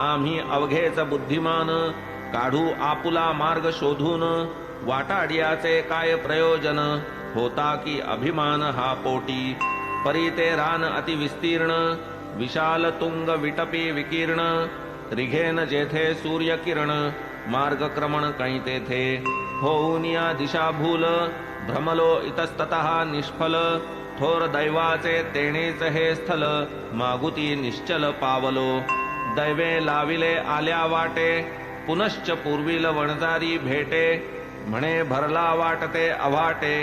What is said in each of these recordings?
आम्ही अवघेच बुद्धिमान काढू आपुला मार्ग शोधून वाटाड्याचे काय प्रयोजन होता की अभिमान हा पोटी परी ते रान अति विस्तीर्ण विशाल तुंग विटपी विकीर्ण रिघेन जेथे सूर्य किरण मार्गक्रमण कणी तेथे होऊन या दिशा भूल भ्रमलो इतस्ततः निष्फल थोर दैवाचे तेणेच हे स्थल मागुती निश्चल पावलो दैवे लाविले आल्या वाटे पुनश्च पूर्वील वणजारी भेटे म्हणे भरला वाटते अवाटे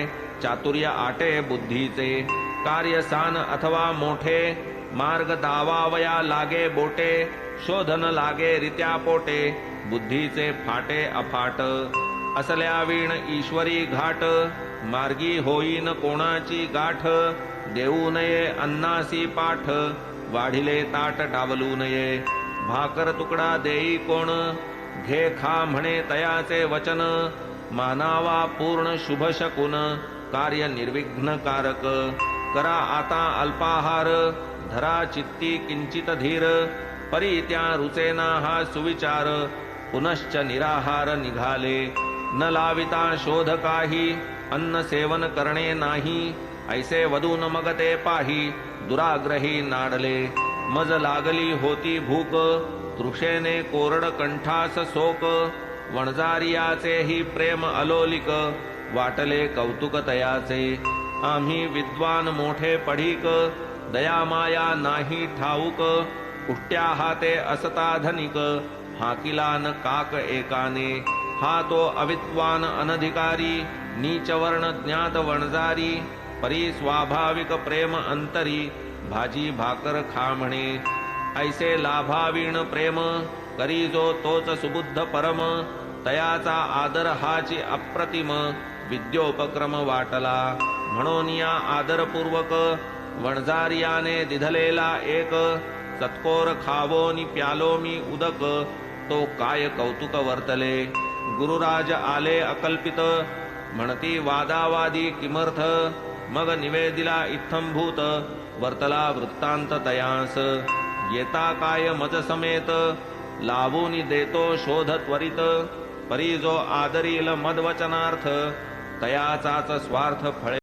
चातुर्य आटे बुद्धीचे कार्य सान अथवा मोठे मार्ग दावावया लागे बोटे शोधन लागे रित्या पोटे बुद्धीचे फाटे अफाट असल्या वीण ईश्वरी घाट मार्गी होईन कोणाची गाठ देऊ नये अन्नासी पाठ वाढिले ताट डावलू नये भाकर तुकडा देई कोण घे खा म्हणे तयाचे वचन मानावा पूर्ण शुभ शकुन कार्य निर्विघ्न कारक करा आता अल्पाहार धरा चित्ती किंचित धीर परी त्या रुचेना हा सुविचार पुनश्च निराहार निघाले न लाविता शोध काही अन्न सेवन करणे नाही ऐसे वधून मग ते पाही दुराग्रही नाडले मज लागली होती भूक तृषेने कोरड कंठास शोक वणजारियाचे ही प्रेम अलोलिक वाटले कौतुक तयाचे आम्ही विद्वान मोठे पढीक दया माया नाही ठाऊक उष्ट्या हाते असता धनिक हाकिला न काक एकाने हा तो अविद्वान अनधिकारी नीच वर्ण ज्ञात वणजारी परी स्वाभाविक प्रेम अंतरी भाजी भाकर खा म्हणे ऐसे लाभावीण प्रेम करी जो तोच सुबुद्ध परम तयाचा आदर हाची अप्रतिम विद्योपक्रम वाटला म्हणून या आदरपूर्वक वणजारियाने दिधलेला एक सत्कोर खावो नि प्यालो मी उदक तो काय कौतुक वर्तले गुरुराज आले अकल्पित म्हणती वादावादी किमर्थ मग निवेदिला इत्थंभूत वर्तला वृत्तांत तयास येता काय मज समेत लावून देतो शोध त्वरित परी जो आदरील मदवचनार्थ तयाचाच स्वार्थ फळे